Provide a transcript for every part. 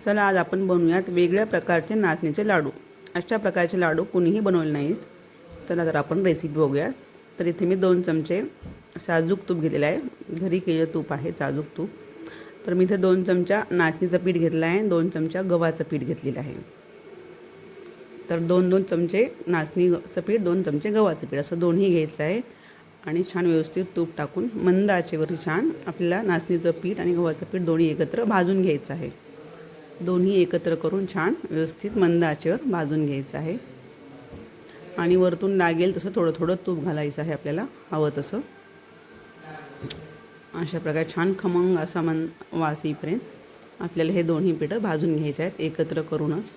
चला आज आपण बनवूयात वेगळ्या प्रकारचे नाचणीचे लाडू। अशा प्रकारचे लाडू कुणीही बनवले नाहीत। तर आता आपण रेसिपी बघूया। तर इथे मी 2 चमचे साजूक तूप घेतलेले आहे। घरी केलेले तूप आहे, साजूक तूप। तर मी इथे 2 चमचा नाचणीचं पीठ घेतलं आहे, 2 चमचा गव्हाचं पीठ घेतलेलं आहे। तर 2-2 चमचे नाचणीचं पीठ, 2 चमचे गव्हाचं पीठ असं दोन्ही घ्यायचं आहे आणि छान व्यवस्थित तूप टाकून मंद आचेवर छान आपल्याला नाचणीचं पीठ आणि गव्हाचं पीठ दोन्ही एकत्र भाजून घ्यायचं आहे। दोन्ही एकत्र करून छान व्यवस्थित मंद आचेवर भाजून घ्यायचं आहे आणि वरतून लागेल तसं थोडं थोडं तूप घालायचं आहे आपल्याला हवं तसं। अशा प्रकारे छान खमंग असा वास येईपर्यंत आपल्याला हे दोन्ही पीठं भाजून घ्यायचे आहेत एकत्र करूनच।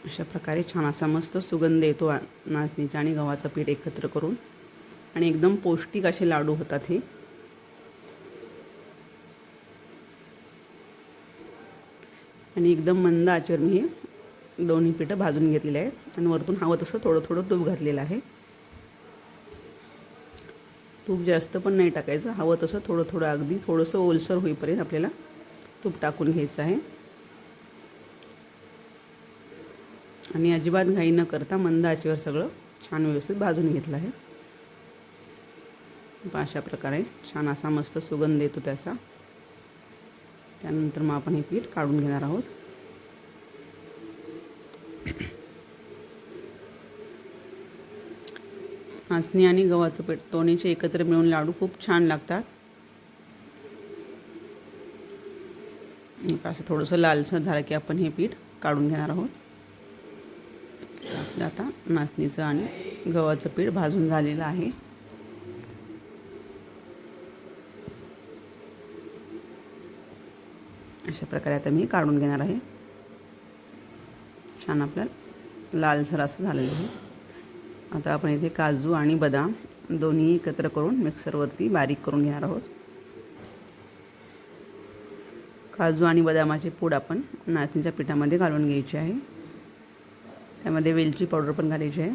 अशा प्रकारे छान असा मस्त सुगंध येतो नाचणीच्या आणि गव्हाचं पीठ एकत्र करून आणि एकदम पौष्टिक असे लाडू होतात हे। आणि एकदम मंद आचेवर मी हे दोन्ही पीठं भाजून घेतलेले आहेत आणि वरतून हवं तसं थोडं थोडं तूप घातलेलं आहे। तूप जास्त पण नाही टाकायचं, हवं तसं थोडं थोडं अगदी थोडंसं ओलसर होईपर्यंत आपल्याला तूप टाकून घ्यायचं आहे आणि अजिबात घाई न करता मंद आचेवर सगळं छान व्यवस्थित भाजून घेतलं आहे। अशा प्रकारे छान असा मस्त सुगंध येतो त्याचा। त्यानंतर मग आपण हे पीठ काढून घेणार आहोत। नाचणी आणि गव्हाचं पीठ दोन्हीचे एकत्र मिळून लाडू खूप छान लागतात। असं थोडंसं लालसर झालं की आपण हे पीठ काढून घेणार आहोत। आपलं आता नाचणीचं आणि गव्हाचं पीठ भाजून झालेलं आहे। अशा प्रकारे आता मी काढून घेणार आहे। छान आपल्याला लालसर असं झालेलं आहे। आता आपण इथे काजू आणि बदाम दोन्ही एकत्र करून मिक्सरवरती बारीक करून घेणार आहोत। काजू आणि बदामाची पूड आपण नाचणीच्या पिठामध्ये घालून घ्यायची आहे। त्यामध्ये वेलची पावडर पण घालायची आहे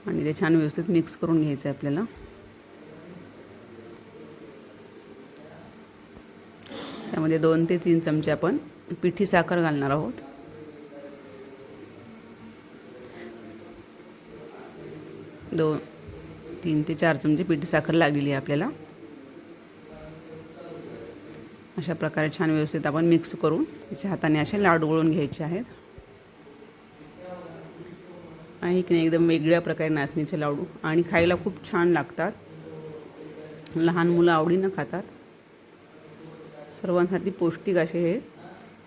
आणि ते छान व्यवस्थित मिक्स करून घ्यायचं आहे आपल्याला। त्यामध्ये 2 ते 3 चमचे आपण पिठी साखर घालणार आहोत। 3 ते 4 चमचे पिठी साखर लागलेली आहे आपल्याला। अशा प्रकारे छान व्यवस्थित आपण मिक्स करून त्याच्या हाताने असे लाडू वळून घ्यायचे आहेत। आणि की एकदम वेगळ्या प्रकारे नाचणीचे लाडू आणि खायला खूप छान लागतात। लहान मुलं आवडीनं खातात। सर्वांसाठी पौष्टिक असे हे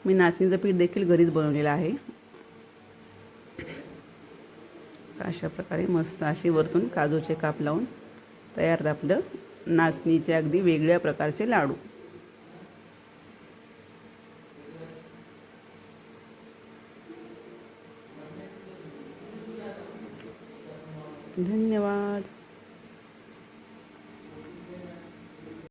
मी नाचणीचं पीठ देखील घरीच बनवलेलं आहे। अशा प्रकारे मस्त अशी वरतून काजूचे काप लावून तयार आपलं नाचणीचे अगदी वेगळ्या प्रकारचे लाडू। धन्यवाद।